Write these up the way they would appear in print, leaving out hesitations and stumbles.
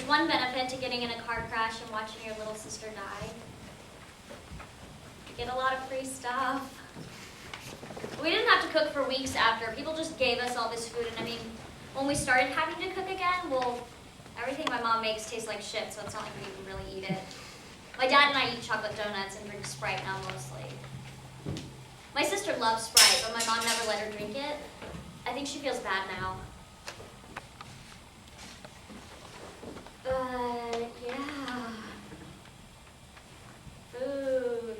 one benefit to getting in a car crash and watching your little sister die. You get a lot of free stuff. We didn't have to cook for weeks after. People just gave us all this food, and I mean, when we started having to cook again, well, everything my mom makes tastes like shit, so it's not like we can really eat it. My dad and I eat chocolate donuts and drink Sprite now mostly. My sister loves Sprite, but my mom never let her drink it. I think she feels bad now. But, yeah. Food.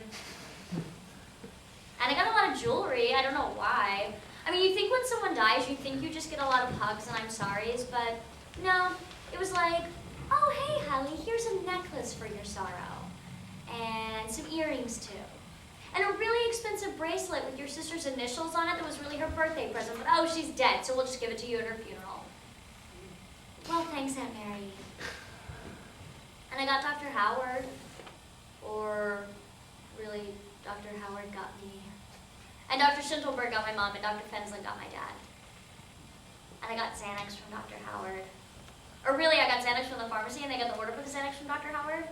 And I got a lot of jewelry. I don't know why. I mean, you think when someone dies, you think you just get a lot of hugs and I'm sorries, but no. It was like, oh, hey, Hallie, here's a necklace for your sorrow. And some earrings, too. And a really expensive bracelet with your sister's initials on it that was really her birthday present, but oh, she's dead, so we'll just give it to you at her funeral. Well, thanks, Aunt Mary. And I got Dr. Howard, or really, Dr. Howard got me. And Dr. Schintelberg got my mom, and Dr. Fensland got my dad. And I got Xanax from Dr. Howard. Or really, I got Xanax from the pharmacy, and they got the order for the Xanax from Dr. Howard.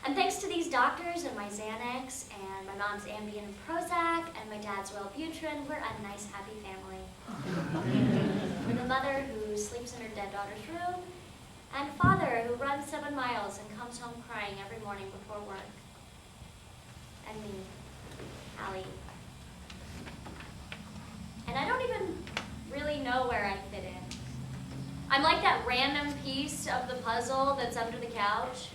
And thanks to these doctors and my Xanax, and my mom's Ambien and Prozac, and my dad's Wellbutrin, we're a nice, happy family. With a mother who sleeps in her dead daughter's room, and a father who runs 7 miles and comes home crying every morning before work. And me, Allie. And I don't even really know where I fit in. I'm like that random piece of the puzzle that's under the couch,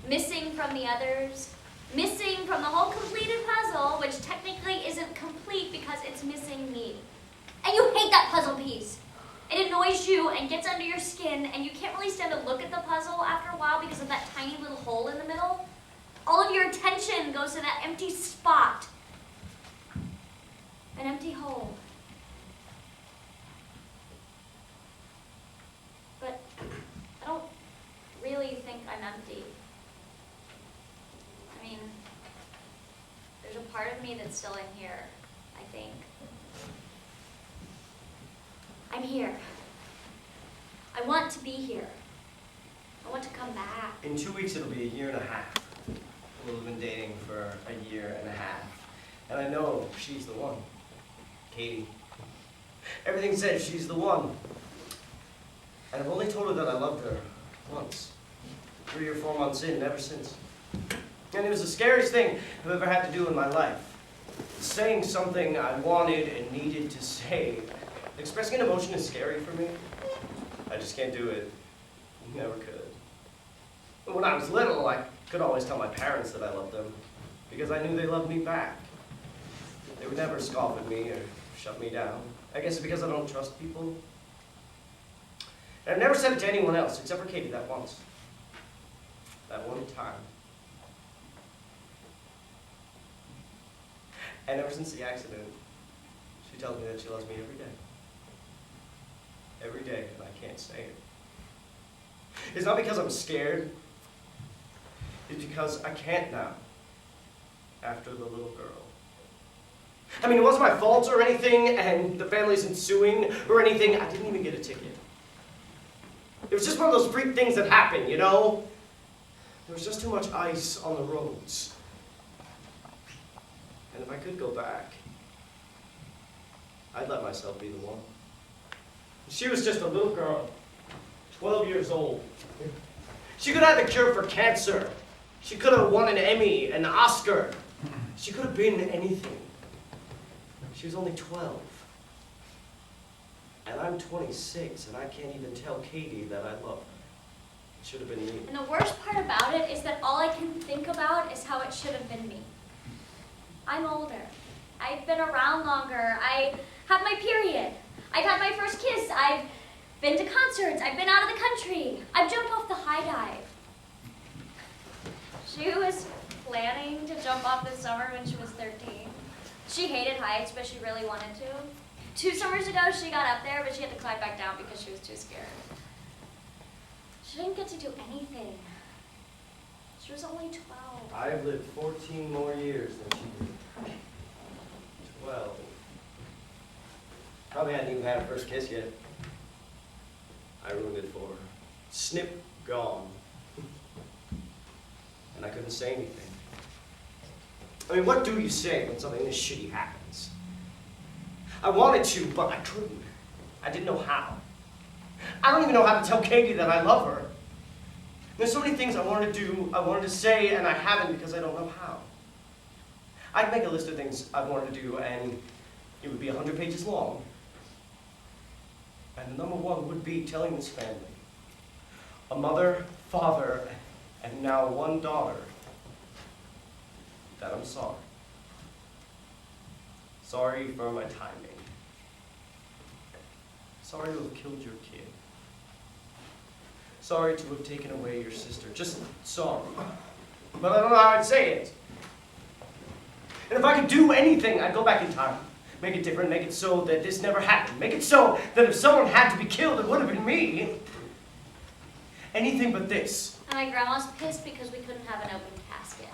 missing from the others, missing from the whole completed puzzle, which technically isn't complete because it's missing me. And you hate that puzzle piece. It annoys you and gets under your skin, and you can't really stand to look at the puzzle after a while because of that tiny little hole in the middle. All of your attention goes to that empty spot. An empty hole. But I don't really think I'm empty. I mean, there's a part of me that's still in here, I think. I'm here. I want to be here. I want to come back. In 2 weeks, it'll be a year and a half. We'll have been dating for a year and a half. And I know she's the one. Katie. Everything says she's the one. And I've only told her that I loved her once. 3 or 4 months in, never since. And it was the scariest thing I've ever had to do in my life. Saying something I wanted and needed to say. Expressing an emotion is scary for me. I just can't do it. Never could. When I was little, I could always tell my parents that I loved them because I knew they loved me back. They would never scoff at me or shut me down. I guess because I don't trust people. And I've never said it to anyone else except for Katie that once. That one time. And ever since the accident, she tells me that she loves me every day. Every day, and I can't say it. It's not because I'm scared. It's because I can't now. After the little girl. I mean, it wasn't my fault or anything, and the family isn't suing or anything. I didn't even get a ticket. It was just one of those freak things that happen, you know? There was just too much ice on the roads. And if I could go back, I'd let myself be the one. She was just a little girl, 12 years old. She could have had the cure for cancer. She could have won an Emmy, an Oscar. She could have been anything. She was only 12. And I'm 26, and I can't even tell Katie that I love her. It should have been me. And the worst part about it is that all I can think about is how it should have been me. I'm older. I've been around longer. I have my period. I've had my first kiss. I've been to concerts. I've been out of the country. I've jumped off the high dive. She was planning to jump off this summer when she was 13. She hated heights, but she really wanted to. 2 summers ago, she got up there, but she had to climb back down because she was too scared. She didn't get to do anything. She was only 12. I've lived 14 more years than she did. 12. Probably hadn't even had her first kiss yet. I ruined it for her. Snip, gone. And I couldn't say anything. I mean, what do you say when something this shitty happens? I wanted to, but I couldn't. I didn't know how. I don't even know how to tell Katie that I love her. There's so many things I wanted to do, I wanted to say, and I haven't because I don't know how. I'd make a list of things I wanted to do, and it would be 100 pages long. And the number one would be telling this family, a mother, father, and now one daughter, that I'm sorry. Sorry for my timing. Sorry to have killed your kid. Sorry to have taken away your sister. Just sorry. But I don't know how I'd say it. And if I could do anything, I'd go back in time. Make it different, make it so that this never happened. Make it so that if someone had to be killed, it would have been me. Anything but this. And my grandma's pissed because we couldn't have an open casket.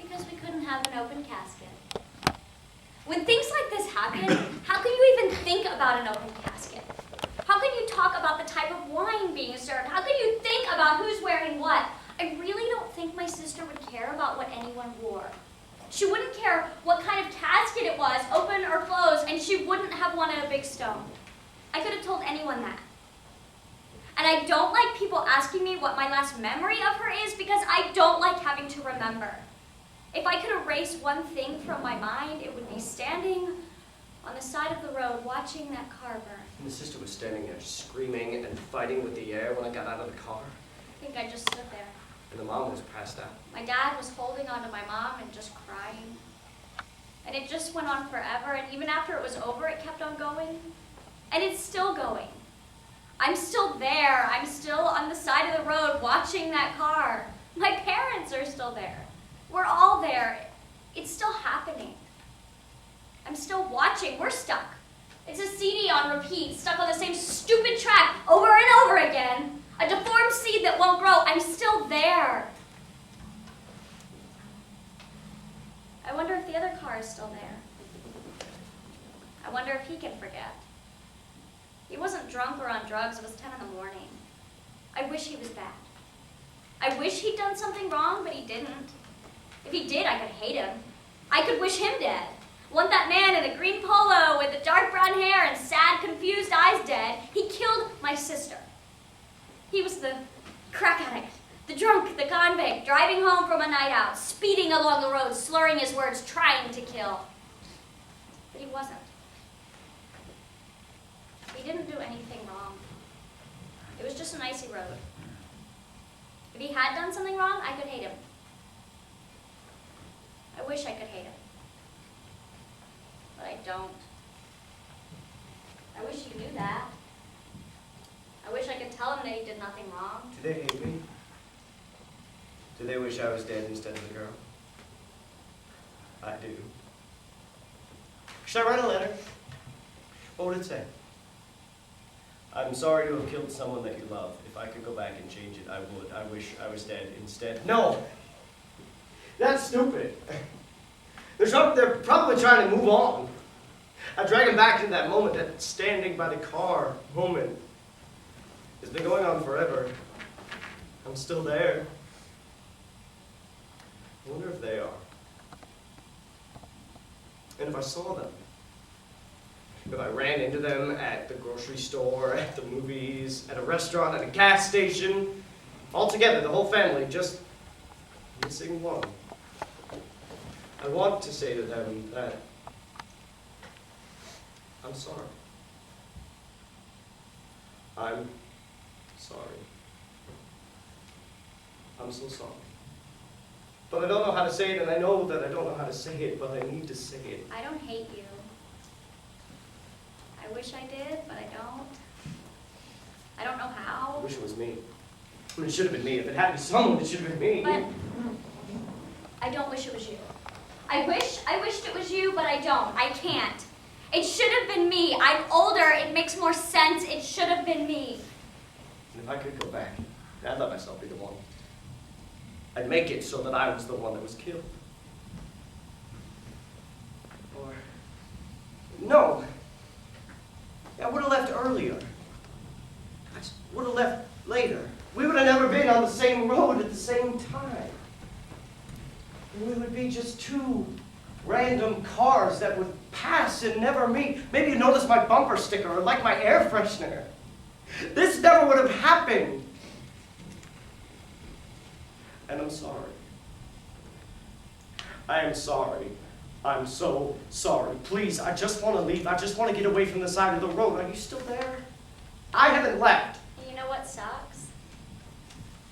Because we couldn't have an open casket. When things like this happen, how can you even think about an open casket? How can you talk about the type of wine being served? How can you think about who's wearing what? I really don't think my sister would care about what anyone wore. She wouldn't care what kind of casket it was, open or closed, and she wouldn't have wanted a big stone. I could have told anyone that. And I don't like people asking me what my last memory of her is because I don't like having to remember. If I could erase one thing from my mind, it would be standing on the side of the road watching that car burn. And the sister was standing there screaming and fighting with the air when I got out of the car. I think I just stood there. And the mom was passed out. My dad was holding onto my mom and just crying. And it just went on forever, and even after it was over, it kept on going. And it's still going. I'm still there. I'm still on the side of the road watching that car. My parents are still there. We're all there. It's still happening. I'm still watching. We're stuck. It's a CD on repeat, stuck on the same stupid track over and over again. A deformed seed that won't grow. I'm still there. I wonder if the other car is still there. I wonder if he can forget. He wasn't drunk or on drugs. It was 10 in the morning. I wish he was bad. I wish he'd done something wrong, but he didn't. If he did, I could hate him. I could wish him dead. Want that man in a green polo with the dark brown hair and sad, confused eyes dead. He killed my sister. He was the crack addict, the drunk, the convict, driving home from a night out, speeding along the road, slurring his words, trying to kill. But he wasn't. He didn't do anything wrong. It was just an icy road. If he had done something wrong, I could hate him. I wish I could hate him. But I don't. I wish you knew that. I wish I could tell him that he did nothing wrong. Do they hate me? Do they wish I was dead instead of the girl? I do. Should I write a letter? What would it say? I'm sorry to have killed someone that you love. If I could go back and change it, I would. I wish I was dead instead. No! That's stupid. They're probably trying to move on. I drag them back to that moment, that standing by the car moment. It's been going on forever. I'm still there. I wonder if they are. And if I saw them. If I ran into them at the grocery store, at the movies, at a restaurant, at a gas station, all together, the whole family, just missing one. I want to say to them that I'm sorry. I'm sorry. I'm so sorry. But I don't know how to say it, and I know that I don't know how to say it, but I need to say it. I don't hate you. I wish I did, but I don't. I don't know how. I wish it was me. I mean, it should have been me. If it had to be someone, it should have been me. But I don't wish it was you. I wished it was you, but I don't. I can't. It should have been me. I'm older. It makes more sense. It should have been me. And if I could go back, I'd let myself be the one. I'd make it so that I was the one that was killed. Or, no. I would have left earlier. I would have left later. random cars that would pass and never meet. Maybe you notice my bumper sticker or like my air freshener. This never would have happened. And I'm sorry. I am sorry. I'm so sorry. Please, I just want to leave. I just want to get away from the side of the road. Are you still there? I haven't left. You know what sucks?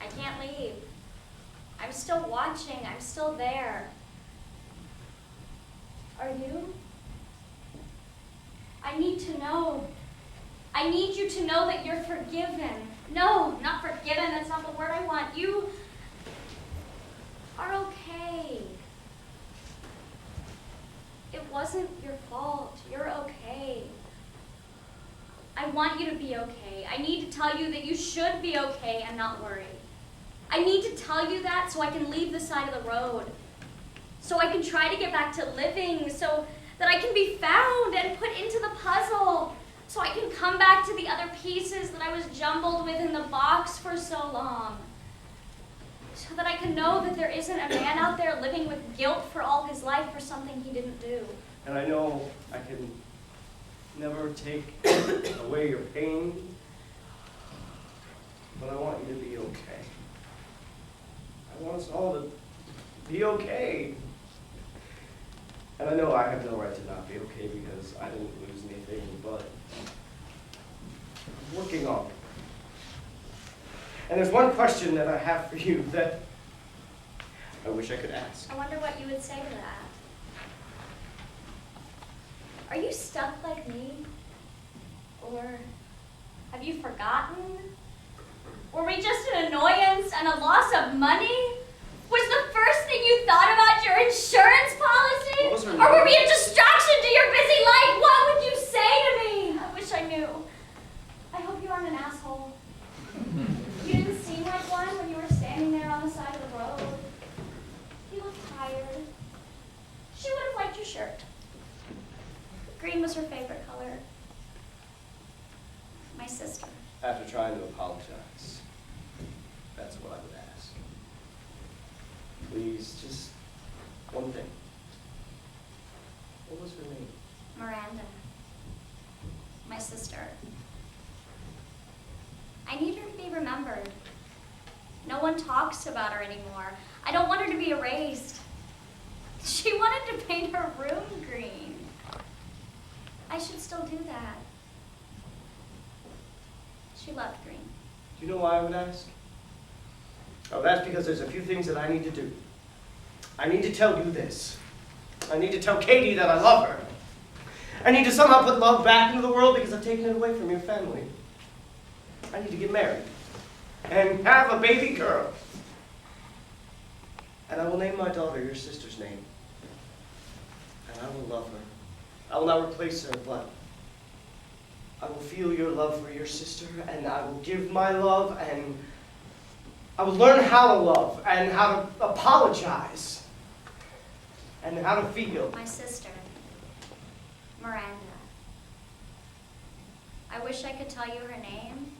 I can't leave. I'm still watching. I'm still there. Are you? I need to know. I need you to know that you're forgiven. No, not forgiven. That's not the word I want. You are okay. It wasn't your fault. You're okay. I want you to be okay. I need to tell you that you should be okay and not worry. I need to tell you that so I can leave the side of the road. So I can try to get back to living, so that I can be found and put into the puzzle. So I can come back to the other pieces that I was jumbled with in the box for so long. So that I can know that there isn't a man out there living with guilt for all his life for something he didn't do. And I know I can never take away your pain, but I want you to be okay. I want us all to be okay. And I know I have no right to not be okay because I didn't lose anything, but I'm working on it. And there's one question that I have for you that I wish I could ask. I wonder what you would say to that. Are you stuck like me? Or have you forgotten? Were we just an annoyance and a loss of money? Was the first thing you thought about your insurance policy? Or were we a distraction to your busy life? What would you say to me? I wish I knew. I hope you aren't an asshole. You didn't seem like one when you were standing there on the side of the road. You looked tired. She would have liked your shirt. Green was her favorite color. My sister. After trying to apologize, that's what I would ask. Please, just one thing. What was her name? Miranda. My sister. I need her to be remembered. No one talks about her anymore. I don't want her to be erased. She wanted to paint her room green. I should still do that. She loved green. Do you know why I would ask? Oh, that's because there's a few things that I need to do. I need to tell you this. I need to tell Katie that I love her. I need to somehow put love back into the world because I've taken it away from your family. I need to get married and have a baby girl. And I will name my daughter your sister's name. And I will love her. I will not replace her, but I will feel your love for your sister, and I will give my love, and I will learn how to love, and how to apologize, and how to feel. My sister, Miranda. I wish I could tell you her name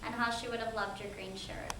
and how she would have loved your green shirt.